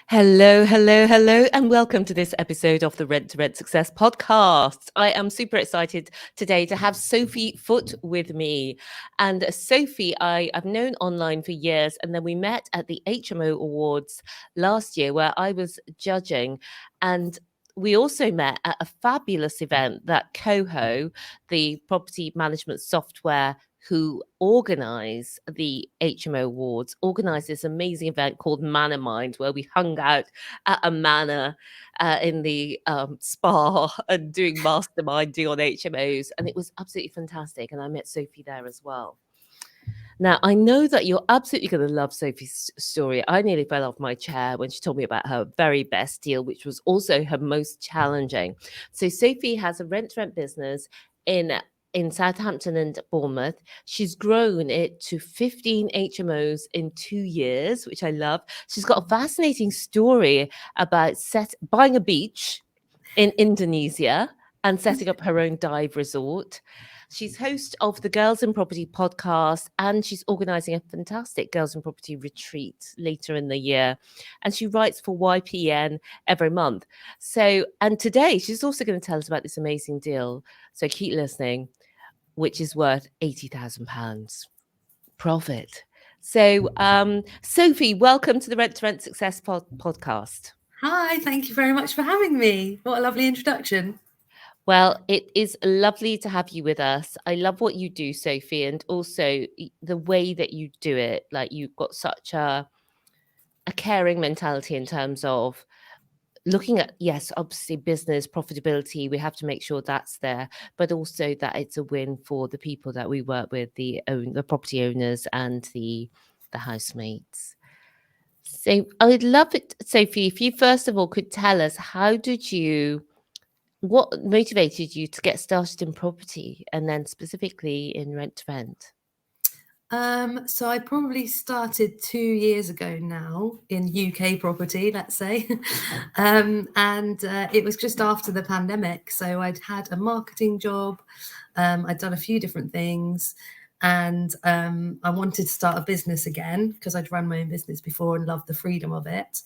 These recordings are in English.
Hello, hello, hello, and welcome to this episode of the Rent Success podcast. I am super excited today to have Sophie Foote with me. And Sophie, I've known online for years, and then we met at the HMO Awards last year where I was judging. And we also met at a fabulous event that Coho, the property management software who organize the HMO Awards, organized this amazing event called Manor Mind, where we hung out at a manor in the spa and doing masterminding on HMOs. And it was absolutely fantastic. And I met Sophie there as well. Now, I know that you're absolutely going to love Sophie's story. I nearly fell off my chair when she told me about her very best deal, which was also her most challenging. So Sophie has a rent-to-rent business in Southampton and Bournemouth. She's grown it to 15 HMOs in 2 years, which I love. She's got a fascinating story about buying a beach in Indonesia and setting up her own dive resort. She's host of the Girls in Property podcast, and she's organizing a fantastic Girls in Property retreat later in the year. And she writes for YPN every month. And today she's also going to tell us about this amazing deal. So keep listening, which is worth £80,000 profit. So, Sophie, welcome to the Rent Success podcast. Hi, thank you very much for having me. What a lovely introduction. Well, it is lovely to have you with us. I love what you do, Sophie, and also the way that you do it. Like, you've got such a caring mentality in terms of looking at, yes, obviously business profitability. We have to make sure that's there, but also that it's a win for the people that we work with, the property owners and the housemates. So I would love it, Sophie, if you first of all could tell us, what motivated you to get started in property and then specifically in rent to rent? So I probably started 2 years ago now in UK property, let's say. It was just after the pandemic. So I'd had a marketing job. I'd done a few different things. And I wanted to start a business again because I'd run my own business before and loved the freedom of it.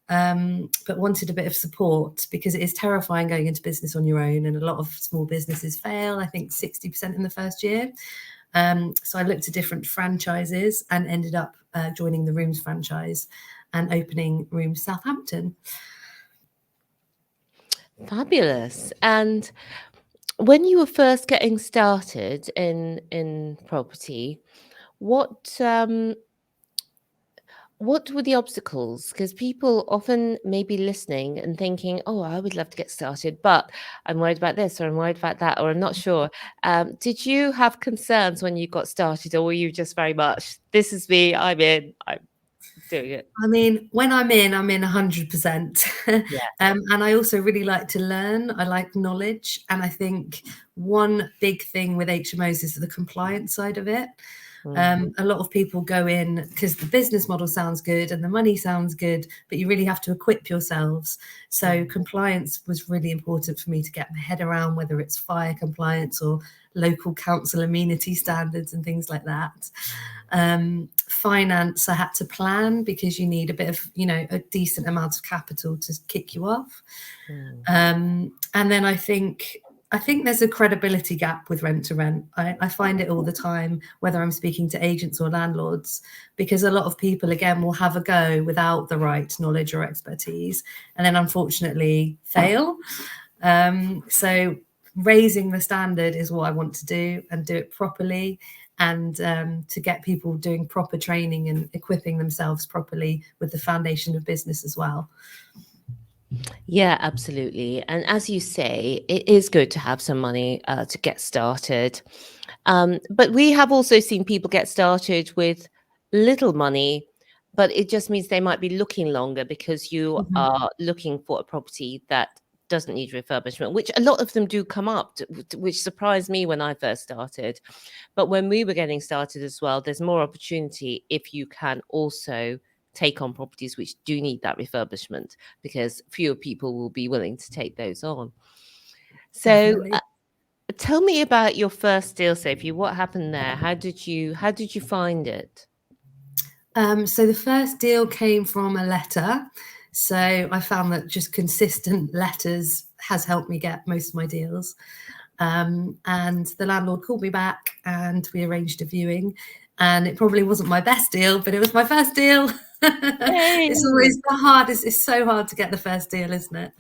But wanted a bit of support because it is terrifying going into business on your own, and a lot of small businesses fail, I think 60% in the first year. So I looked at different franchises and ended up joining the Rooms franchise and opening Rooms Southampton. Fabulous. And when you were first getting started in property, what were the obstacles? Because people often may be listening and thinking, oh, I would love to get started, but I'm worried about this, or I'm worried about that, or I'm not sure. Did you have concerns when you got started, or were you just very much, this is me, I'm in, I'm doing it? I mean, when I'm in 100%. Yeah. And I also really like to learn. I like knowledge. And I think one big thing with HMOs is the compliance side of it. A lot of people go in because the business model sounds good and the money sounds good, but you really have to equip yourselves. So compliance was really important for me to get my head around, whether it's fire compliance or local council amenity standards and things like that. Finance, I had to plan because you need a bit of, a decent amount of capital to kick you off. And then I think there's a credibility gap with rent to rent. I find it all the time, whether I'm speaking to agents or landlords, because a lot of people, again, will have a go without the right knowledge or expertise, and then unfortunately fail. So raising the standard is what I want to do, and do it properly, and to get people doing proper training and equipping themselves properly with the foundation of business as well. Yeah, absolutely. And as you say, it is good to have some money to get started. But we have also seen people get started with little money, but it just means they might be looking longer because you are looking for a property that doesn't need refurbishment, which a lot of them do come up, which surprised me when I first started. But when we were getting started as well, there's more opportunity if you can also take on properties which do need that refurbishment, because fewer people will be willing to take those on. So tell me about your first deal, Sophie. What happened there? How did you find it? So the first deal came from a letter. So I found that just consistent letters has helped me get most of my deals. And the landlord called me back and we arranged a viewing. And it probably wasn't my best deal, but it was my first deal. It's always the hardest. It's so hard to get the first deal, isn't it?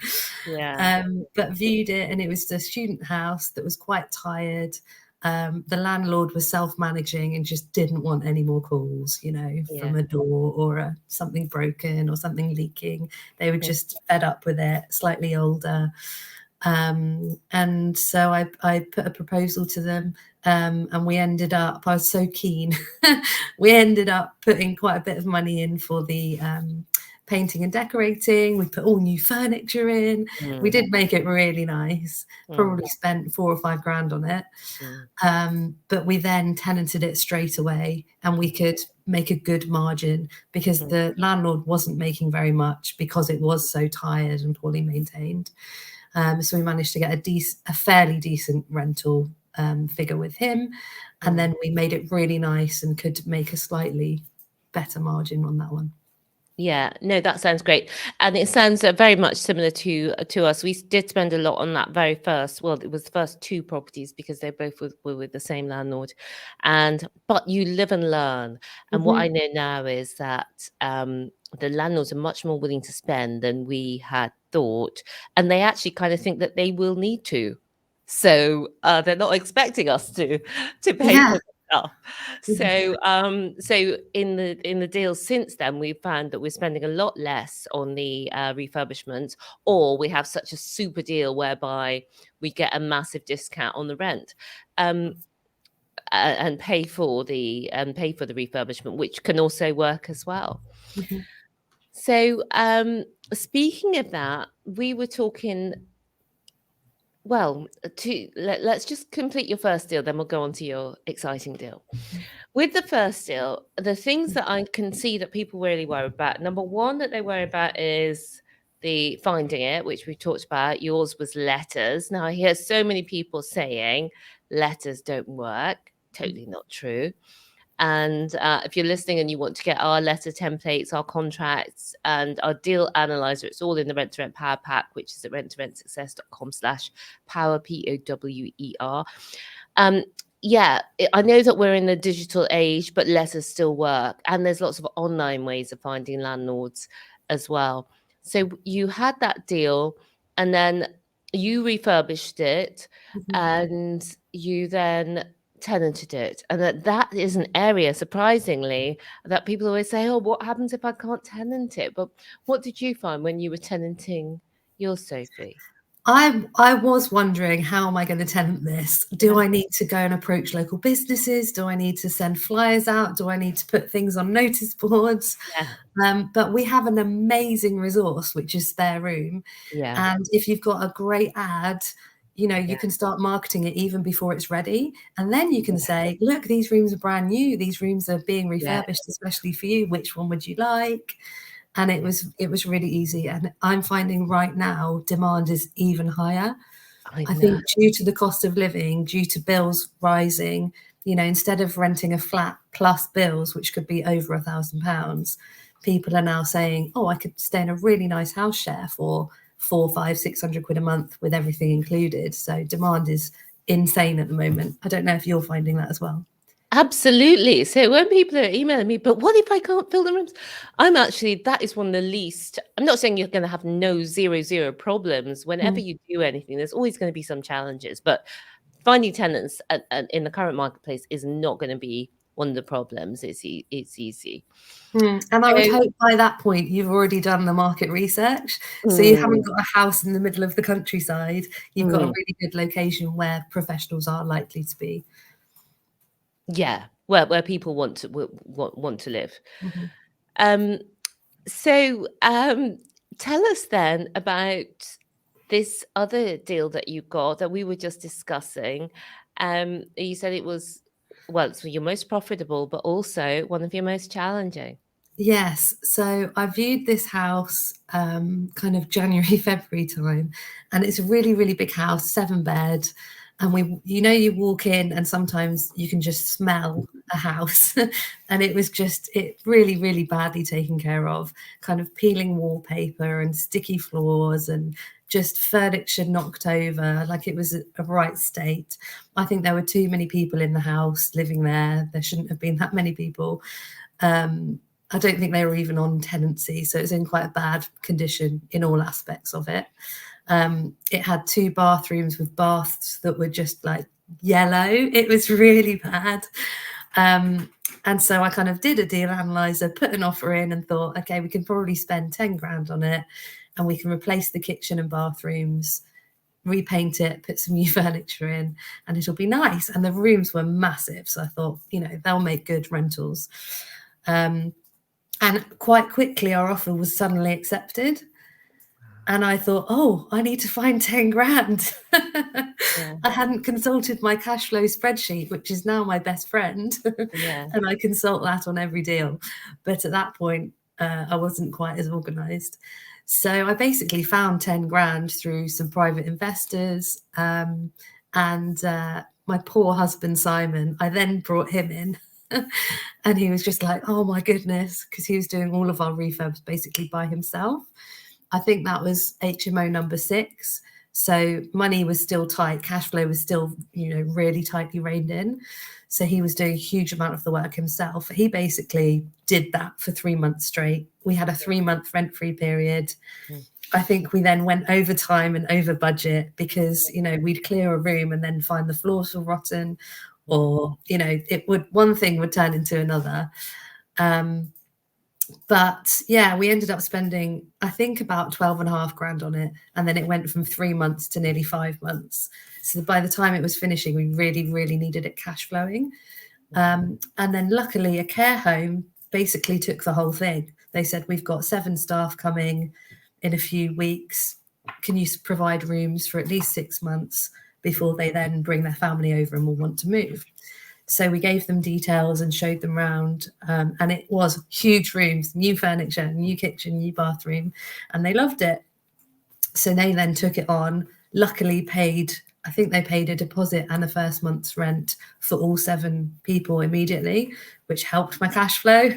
Yeah. But viewed it, and it was a student house that was quite tired. The landlord was self-managing and just didn't want any more calls, from a door or something broken or something leaking. They were just fed up with it, slightly older. And so I put a proposal to them, and we ended up, I was so keen, we ended up putting quite a bit of money in for the painting and decorating. We put all new furniture in. We did make it really nice. Probably spent 4 or 5 grand on it. But we then tenanted it straight away, and we could make a good margin because the landlord wasn't making very much because it was so tired and poorly maintained. So we managed to get a fairly decent rental figure with him. And then we made it really nice and could make a slightly better margin on that one. Yeah, no, that sounds great. And it sounds very much similar to us. We did spend a lot on that very first. Well, it was the first 2 properties because they both were with the same landlord. But you live and learn. And what I know now is that the landlords are much more willing to spend than we had thought. And they actually kind of think that they will need to. So they're not expecting us to pay for stuff. So so in the deals since then, we've found that we're spending a lot less on the refurbishment, or we have such a super deal whereby we get a massive discount on the rent. And pay for the refurbishment, which can also work as well. So speaking of that, we were talking. Well, let's just complete your first deal, then we'll go on to your exciting deal. With the first deal, the things that I can see that people really worry about, number one that they worry about is the finding it, which we talked about. Yours was letters. Now, I hear so many people saying letters don't work. Totally not true. And if you're listening and you want to get our letter templates, our contracts, and our deal analyzer, it's all in the Rent to Rent Power Pack, which is at renttoRentsuccess.com/power, POWER. Yeah, I know that we're in the digital age, but letters still work. And there's lots of online ways of finding landlords as well. So you had that deal, and then you refurbished it, and you then tenanted it. And that is an area, surprisingly, that people always say, oh, what happens if I can't tenant it? But what did you find when you were tenanting yours, Sophie? I was wondering, how am I going to tenant this? Do I need to go and approach local businesses? Do I need to send flyers out? Do I need to put things on notice boards? But we have an amazing resource, which is Spare Room. And if you've got a great ad, you can start marketing it even before it's ready. And then you can say, look, these rooms are brand new. These rooms are being refurbished, especially for you. Which one would you like? And it was really easy. And I'm finding right now demand is even higher. I think due to the cost of living, due to bills rising, instead of renting a flat plus bills, which could be over £1,000, people are now saying, oh, I could stay in a really nice house share for 400, 500, 600 quid a month with everything included. So demand is insane at the moment. I don't know if you're finding that as well. Absolutely. So when people are emailing me, but what if I can't fill the rooms? That is one of the least, I'm not saying you're going to have zero problems. Whenever you do anything, there's always going to be some challenges, but finding tenants in the current marketplace is not going to be one of the problems. It's easy. And I would hope by that point you've already done the market research. So you haven't got a house in the middle of the countryside. You've got a really good location where professionals are likely to be. Yeah, where people want to live. So tell us then about this other deal that you got that we were just discussing. You said it was, well, it's your most profitable, but also one of your most challenging. Yes. So I viewed this house kind of January, February time, and it's a really, really big house, 7 bed. And you walk in and sometimes you can just smell a house. And it really, really badly taken care of, kind of peeling wallpaper and sticky floors and just furniture knocked over, like it was a right state. I think there were too many people in the house living there. There shouldn't have been that many people. I don't think they were even on tenancy, so it's in quite a bad condition in all aspects of it. It had 2 bathrooms with baths that were just like yellow. It was really bad. And so I kind of did a deal analyzer, put an offer in and thought, okay, we can probably spend 10 grand on it and we can replace the kitchen and bathrooms, repaint it, put some new furniture in, and it'll be nice. And the rooms were massive. So I thought, they'll make good rentals. And quite quickly, our offer was suddenly accepted. And I thought, oh, I need to find 10 grand. Yeah. I hadn't consulted my cash flow spreadsheet, which is now my best friend. Yeah. And I consult that on every deal. But at that point, I wasn't quite as organised. So I basically found 10 grand through some private investors. And my poor husband, Simon, I then brought him in. And he was just like, oh, my goodness, because he was doing all of our refurbs basically by himself. I think that was HMO number 6. So money was still tight. Cash flow was still, really tightly reined in. So he was doing a huge amount of the work himself. He basically did that for 3 months straight. We had a 3-month rent-free period. I think we then went over time and over budget because, we'd clear a room and then find the floors were rotten, or, one thing would turn into another. But yeah, we ended up spending, I think, about 12.5 grand on it. And then it went from 3 months to nearly 5 months. So by the time it was finishing, we really, really needed it cash flowing. And then luckily a care home basically took the whole thing. They said, we've got 7 staff coming in a few weeks. Can you provide rooms for at least 6 months before they then bring their family over and will want to move? So we gave them details and showed them around, and it was huge rooms, new furniture, new kitchen, new bathroom, and they loved it. So they then took it on, luckily I think they paid a deposit and a first month's rent for all 7 people immediately, which helped my cash flow.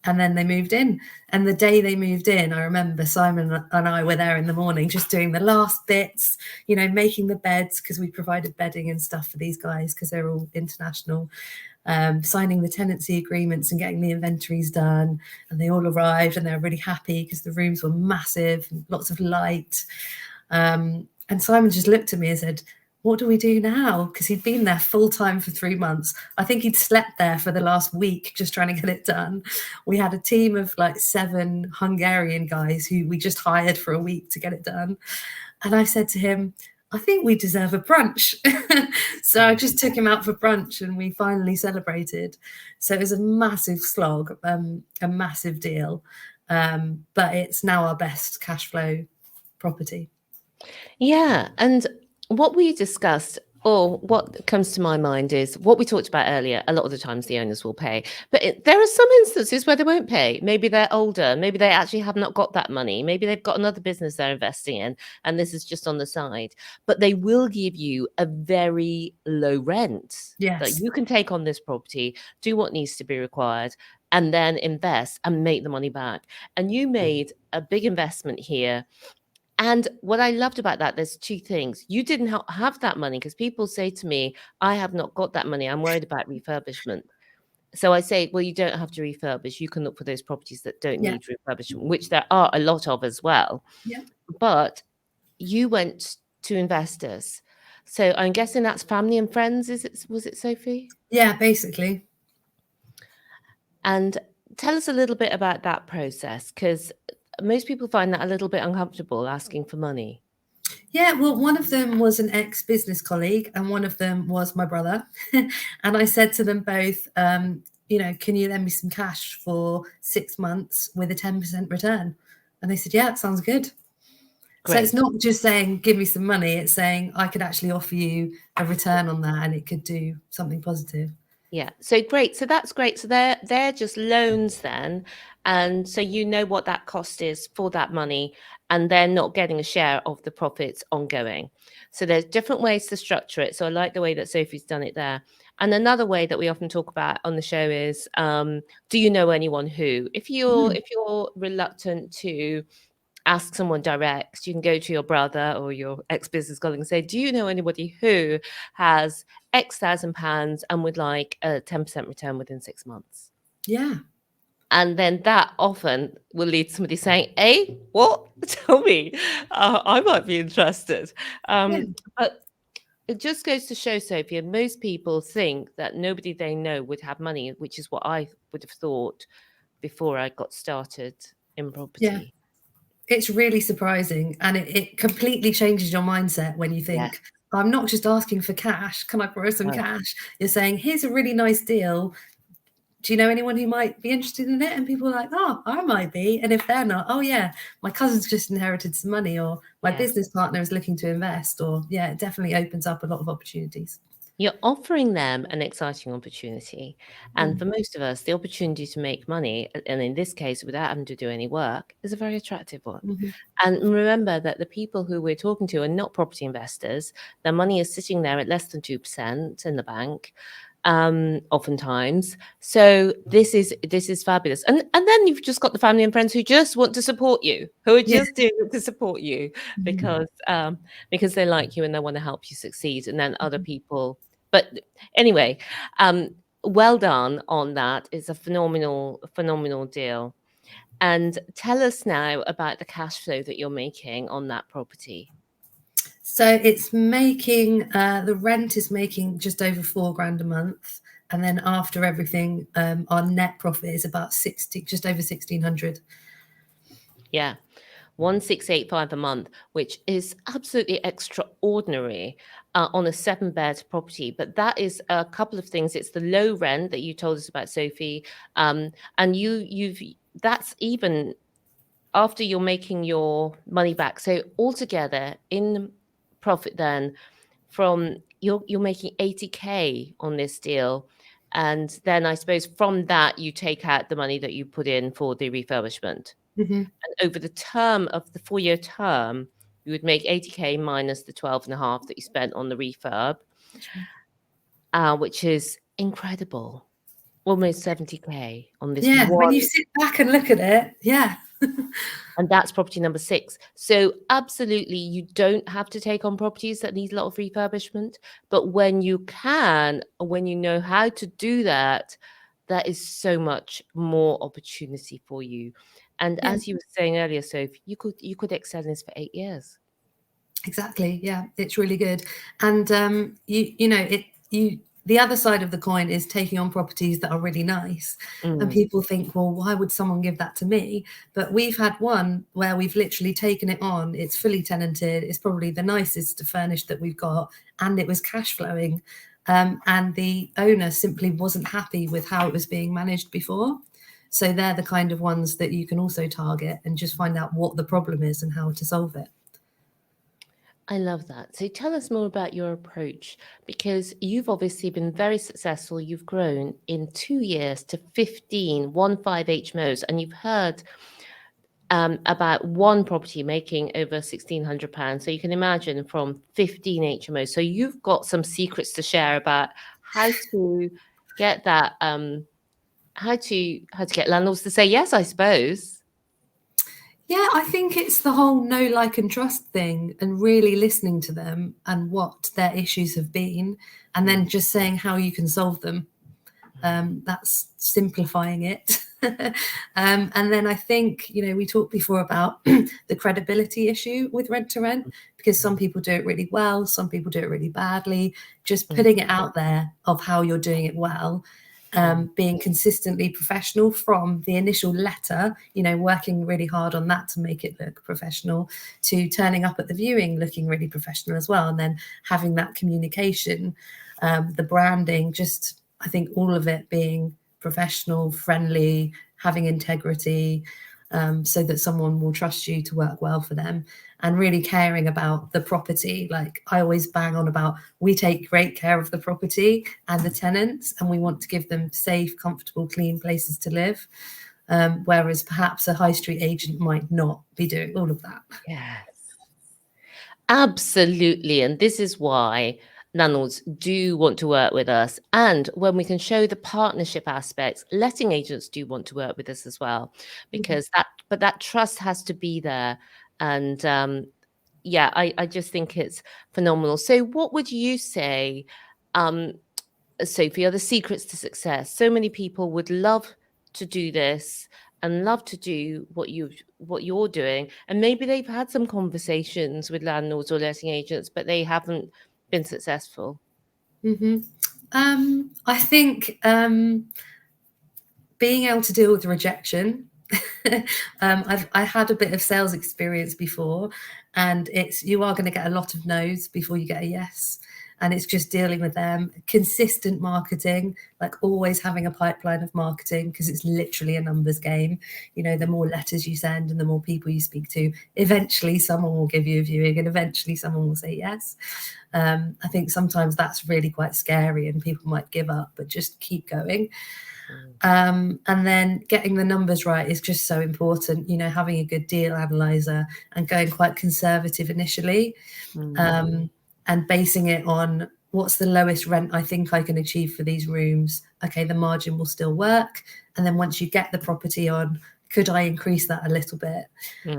And then they moved in. And the day they moved in, I remember Simon and I were there in the morning just doing the last bits, making the beds, because we provided bedding and stuff for these guys because they're all international, signing the tenancy agreements and getting the inventories done. And they all arrived and they were really happy because the rooms were massive and lots of light. And Simon just looked at me and said, what do we do now? Because he'd been there full time for 3 months. I think he'd slept there for the last week just trying to get it done. We had a team of like 7 Hungarian guys who we just hired for a week to get it done. And I said to him, I think we deserve a brunch. So I just took him out for brunch and we finally celebrated. So it was a massive slog, a massive deal. But it's now our best cash flow property. Yeah. And what we discussed, or what comes to my mind, is what we talked about earlier. A lot of the times the owners will pay, but there are some instances where they won't pay. Maybe they're older. Maybe they actually have not got that money. Maybe they've got another business they're investing in, and this is just on the side. But they will give you a very low rent. Yes. That you can take on this property, do what needs to be required, and then invest and make the money back. And you made a big investment here. And what I loved about that, there's 2 things. You didn't have that money, because people say to me, I have not got that money. I'm worried about refurbishment. So I say, well, you don't have to refurbish. You can look for those properties that don't need refurbishment, which there are a lot of as well. Yeah. But you went to investors. So I'm guessing that's family and friends. Was it Sophie? Yeah, basically. And tell us a little bit about that process, because most people find that a little bit uncomfortable, asking for money. Yeah, well, one of them was an ex-business colleague and one of them was my brother. And I said to them both, can you lend me some cash for 6 months with a 10% return? And they said, yeah, that sounds good. Great. So it's not just saying, give me some money. It's saying I could actually offer you a return on that and it could do something positive. Yeah. So great. So that's great. So they're just loans then. And so you know what that cost is for that money, and they're not getting a share of the profits ongoing. So there's different ways to structure it. So I like the way that Sophie's done it there. And another way that we often talk about on the show is, do you know anyone who? If you're reluctant to ask someone direct, you can go to your brother or your ex-business colleague and say, do you know anybody who has X thousand pounds and would like a 10% return within 6 months? Yeah. And then that often will lead to somebody saying, "Hey, what? Tell me. I might be interested." But it just goes to show, Sophie, and most people think that nobody they know would have money, which is what I would have thought before I got started in property. It's really surprising, and it completely changes your mindset when you think, I'm not just asking for cash. Can I borrow some cash? You're saying, here's a really nice deal. Do you know anyone who might be interested in it? And people are like, oh, I might be. And if they're not, oh yeah, my cousin's just inherited some money, or my business partner is looking to invest, or it definitely opens up a lot of opportunities. You're offering them an exciting opportunity. And for most of us, the opportunity to make money, and in this case, without having to do any work, is a very attractive one. And remember that the people who we're talking to are not property investors. Their money is sitting there at less than 2% in the bank, oftentimes. So this is fabulous. And then you've just got the family and friends who just want to support you, who are just doing it to support you because they like you and they want to help you succeed. And then other people. But anyway, well done on that. It's a phenomenal deal. And tell us now about the cash flow that you're making on that property. So it's making, the rent is making just over £4,000 a month. And then after everything, our net profit is about just over 1,600. Yeah. 1,685 a month, which is absolutely extraordinary on a 7-bed property. But that is a couple of things. It's the low rent that you told us about, Sophie, and that's even after you're making your money back. So altogether, in profit, then from you're making 80k on this deal, and then I suppose from that you take out the money that you put in for the refurbishment. And over the term of the 4-year term, you would make 80k minus the 12.5 that you spent on the refurb, which is incredible. Almost 70k on this one. When you sit back and look at it, And that's property number 6. So absolutely, you don't have to take on properties that need a lot of refurbishment. But when you can, or when you know how to do that, that is so much more opportunity for you. And as you were saying earlier, Sophie, you could extend this for 8 years. Exactly. Yeah, it's really good. And the other side of the coin is taking on properties that are really nice. And people think, well, why would someone give that to me? But we've had one where we've literally taken it on. It's fully tenanted. It's probably the nicest furnished that we've got. And it was cash flowing. And the owner simply wasn't happy with how it was being managed before. So they're the kind of ones that you can also target and just find out what the problem is and how to solve it. I love that. So tell us more about your approach, because you've obviously been very successful. You've grown in 2 years to 15 HMOs, and you've heard about one property making over £1,600. So you can imagine from 15 HMOs. So you've got some secrets to share about how to get that, how to get landlords to say yes, I suppose. Yeah, I think it's the whole know, like, and trust thing, and really listening to them and what their issues have been, and then just saying how you can solve them. That's simplifying it. And then I think, we talked before about the credibility issue with rent to rent, because some people do it really well, some people do it really badly. Just putting it out there of how you're doing it well. Being consistently professional from the initial letter, working really hard on that to make it look professional, to turning up at the viewing looking really professional as well, and then having that communication, the branding, just I think all of it being professional, friendly, having integrity, so that someone will trust you to work well for them, and really caring about the property. Like I always bang on about, we take great care of the property and the tenants, and we want to give them safe, comfortable, clean places to live. whereas perhaps a high street agent might not be doing all of that. Yes. Absolutely. And this is why landlords do want to work with us. And when we can show the partnership aspects, letting agents do want to work with us as well, because that trust has to be there. And yeah, I just think it's phenomenal. So what would you say, Sophie, are the secrets to success? So many people would love to do this and love to do what you're doing, and maybe they've had some conversations with landlords or letting agents, but they haven't been successful. I think being able to deal with rejection. I had a bit of sales experience before, and you are going to get a lot of no's before you get a yes. And it's just dealing with them. Consistent marketing, like always having a pipeline of marketing, because it's literally a numbers game. The more letters you send and the more people you speak to, eventually someone will give you a viewing and eventually someone will say yes. I think sometimes that's really quite scary and people might give up, but just keep going. And then getting the numbers right is just so important, having a good deal analyzer and going quite conservative initially, and basing it on what's the lowest rent I think I can achieve for these rooms. Okay, the margin will still work. And then once you get the property on, could I increase that a little bit?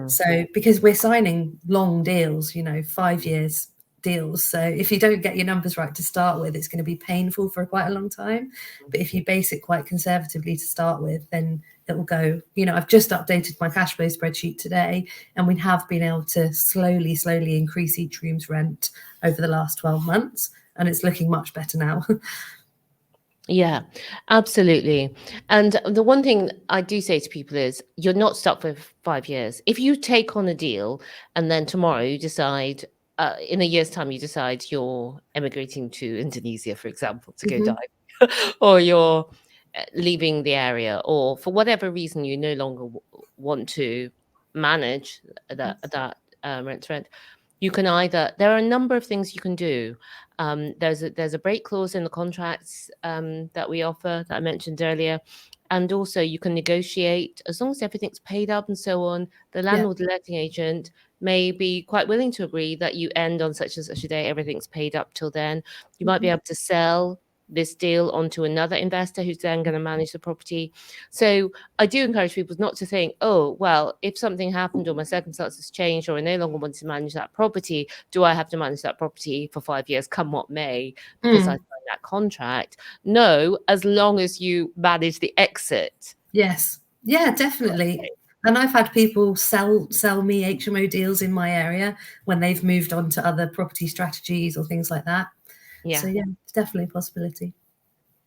So because we're signing long deals, 5 years deals. So if you don't get your numbers right to start with, it's going to be painful for quite a long time. But if you base it quite conservatively to start with, then it will go. I've just updated my cash flow spreadsheet today, and we have been able to slowly increase each room's rent over the last 12 months, and it's looking much better now. Yeah, absolutely. And the one thing I do say to people is you're not stuck for 5 years. If you take on a deal and then tomorrow you decide, in a year's time, you decide you're emigrating to Indonesia, for example, to go dive, or you're leaving the area, or for whatever reason you no longer want to manage that rent to rent, you can there are a number of things you can do. There's a break clause in the contracts that we offer that I mentioned earlier. And also you can negotiate as long as everything's paid up and so on. The landlord letting agent may be quite willing to agree that you end on such and such a day, everything's paid up till then. You might be able to sell this deal onto another investor who's then going to manage the property. So I do encourage people not to think, oh, well, if something happened or my circumstances changed or I no longer want to manage that property, do I have to manage that property for 5 years, come what may, because I signed that contract? No, as long as you manage the exit. Yes. Yeah, definitely. Okay. And I've had people sell me HMO deals in my area when they've moved on to other property strategies or things like that. Yeah. So yeah, it's definitely a possibility.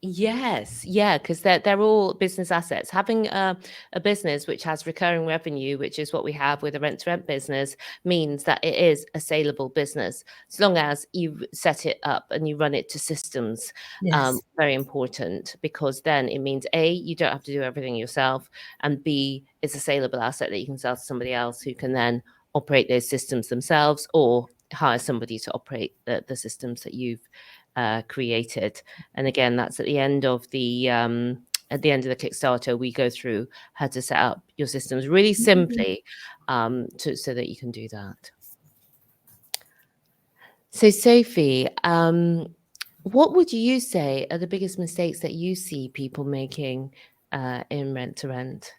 Yes, yeah, because they're all business assets. Having a business which has recurring revenue, which is what we have with a rent-to-rent business, means that it is a saleable business, as long as you set it up and you run it to systems. Yes. Very important, because then it means A, you don't have to do everything yourself, and B, it's a saleable asset that you can sell to somebody else who can then operate those systems themselves or hire somebody to operate the systems that you've created. And again, that's at the end of the Kickstarter. We go through how to set up your systems really simply, so that you can do that. So Sophie, what would you say are the biggest mistakes that you see people making in rent to rent?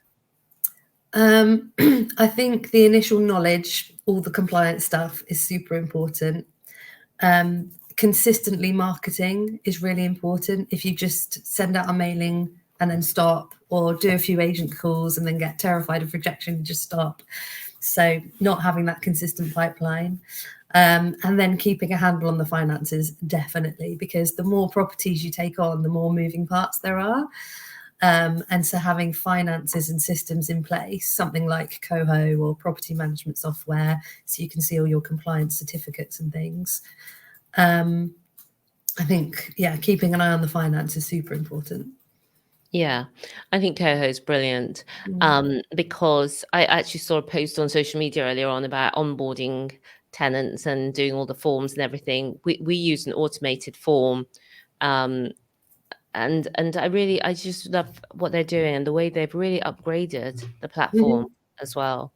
I think the initial knowledge, all the compliance stuff, is super important. Consistently marketing is really important. If you just send out a mailing and then stop, or do a few agent calls and then get terrified of rejection and just stop. So not having that consistent pipeline, and then keeping a handle on the finances, definitely, because the more properties you take on, the more moving parts there are. And so having finances and systems in place, something like Coho or property management software, so you can see all your compliance certificates and things. I think, yeah, keeping an eye on the finance is super important. Yeah, I think Coho is brilliant, because I actually saw a post on social media earlier on about onboarding tenants and doing all the forms and everything. We use an automated form I just love what they're doing and the way they've really upgraded the platform Mhm. as well.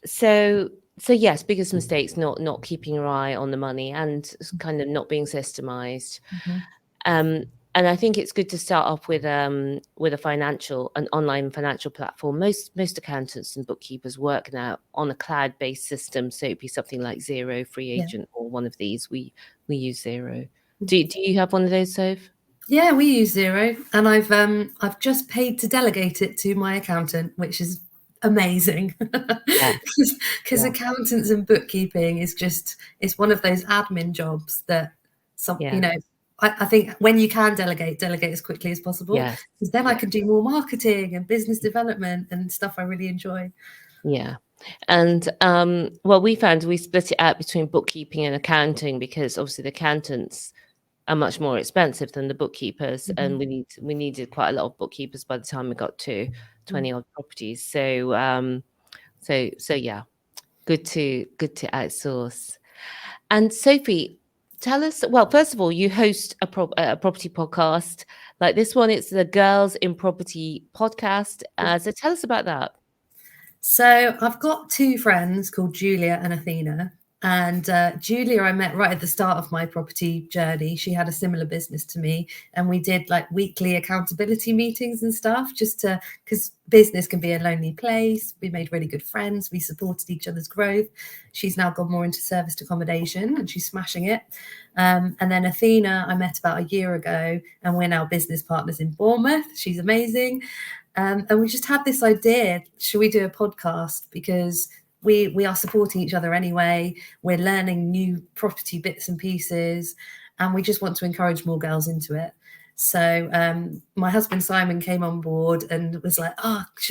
So yes, biggest mistakes, not keeping your eye on the money and kind of not being systemized. Mhm. And I think it's good to start off with an online financial platform. Most accountants and bookkeepers work now on a cloud-based system, so it'd be something like Xero, Free Yeah. Agent, or one of these. We use Xero. Do you have one of those, Soph? Yeah, we use Xero, and I've just paid to delegate it to my accountant, which is amazing. Yeah, Because yeah, accountants and bookkeeping is just, it's one of those admin jobs that yeah, I think when you can delegate as quickly as possible, yes, because then I yeah, can do more marketing and business development and stuff I really enjoy. yeah. And well, we found we split it out between bookkeeping and accounting because obviously the accountants are much more expensive than the bookkeepers, and Mhm. we needed quite a lot of bookkeepers by the time we got to Mm. 20 odd properties. So yeah, good to outsource. And Sophie, tell us. Well, first of all, you host a property podcast like this one. It's the Girls in Property podcast. So tell us about that. So I've got two friends called Julia and Athena. And Julia, I met right at the start of my property journey. She had a similar business to me, and we did like weekly accountability meetings and stuff, just to, because business can be a lonely place. We made really good friends. We supported each other's growth. She's now gone more into serviced accommodation, and she's smashing it. And then Athena, I met about a year ago, and we're now business partners in Bournemouth. She's amazing. And we just had this idea, should we do a podcast? Because we are supporting each other anyway. We're learning new property bits and pieces, and we just want to encourage more girls into it. So my husband Simon came on board and was like,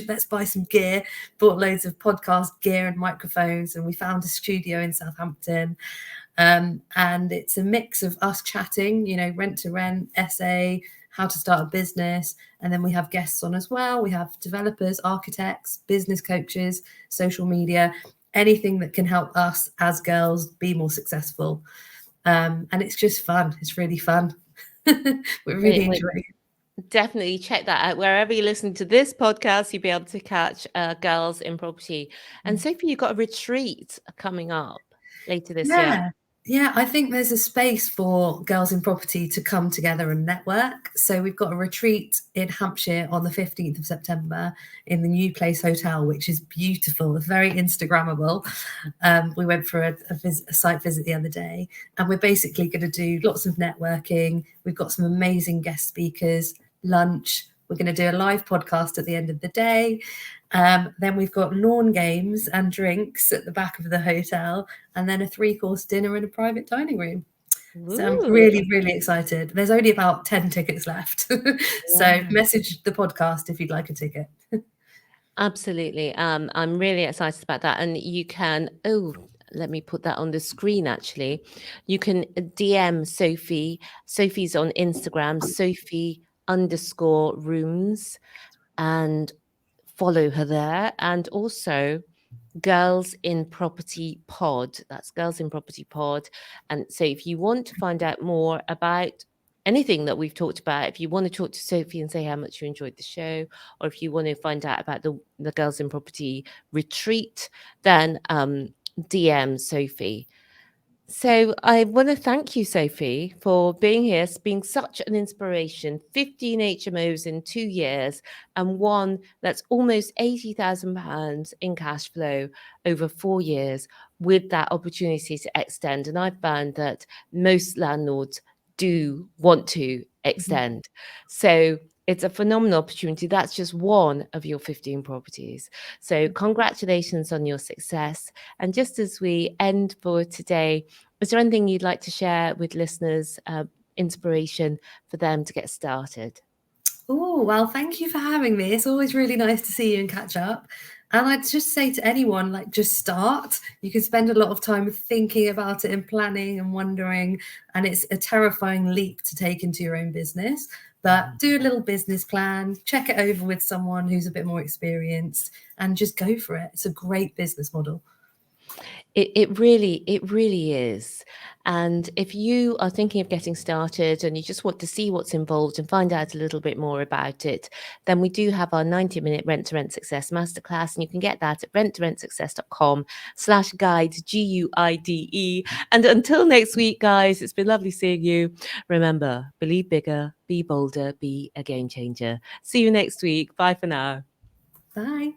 let's buy some gear, bought loads of podcast gear and microphones, and we found a studio in Southampton. And it's a mix of us chatting, rent to rent, SA, how to start a business. And then we have guests on as well. We have developers, architects, business coaches, social media, anything that can help us as girls be more successful. And it's just fun. It's really fun. We're really enjoying it. Definitely check that out. Wherever you listen to this podcast, you'll be able to catch Girls in Property. And Sophie, you've got a retreat coming up later this year. Yeah, I think there's a space for girls in property to come together and network. So we've got a retreat in Hampshire on the 15th of September in the New Place Hotel, which is beautiful. It's very Instagrammable. We went for a site visit the other day, and we're basically going to do lots of networking. We've got some amazing guest speakers, lunch. We're going to do a live podcast at the end of the day. Then we've got lawn games and drinks at the back of the hotel, and then a 3-course dinner in a private dining room. So I'm Ooh, really, really excited. There's only about 10 tickets left. So yeah, message the podcast if you'd like a ticket. absolutely. I'm really excited about that. And you can, let me put that on the screen actually. You can DM Sophie. Sophie's on Instagram, Sophie_rooms, and follow her there. And also Girls in Property Pod. That's Girls in Property Pod. And so if you want to find out more about anything that we've talked about, if you want to talk to Sophie and say how much you enjoyed the show, or if you want to find out about the Girls in Property retreat, then DM Sophie. So I want to thank you, Sophie, for being here, being such an inspiration. 15 HMOs in 2 years, and one that's almost £80,000 in cash flow over 4 years, with that opportunity to extend. And I've found that most landlords do want to extend. So it's a phenomenal opportunity. That's just one of your 15 properties. So congratulations on your success. And just as we end for today, is there anything you'd like to share with listeners, inspiration for them to get started? Oh, well, thank you for having me. It's always really nice to see you and catch up. And I'd just say to anyone, like, just start. You can spend a lot of time thinking about it and planning and wondering. And it's a terrifying leap to take into your own business. But do a little business plan, check it over with someone who's a bit more experienced, and just go for it. It's a great business model. It really is. And if you are thinking of getting started and you just want to see what's involved and find out a little bit more about it, then we do have our 90-minute Rent to Rent Success Masterclass, and you can get that at renttoRentSuccess.com/guide, GUIDE. And until next week, guys, it's been lovely seeing you. Remember, believe bigger, be bolder, be a game changer. See you next week. Bye for now. Bye.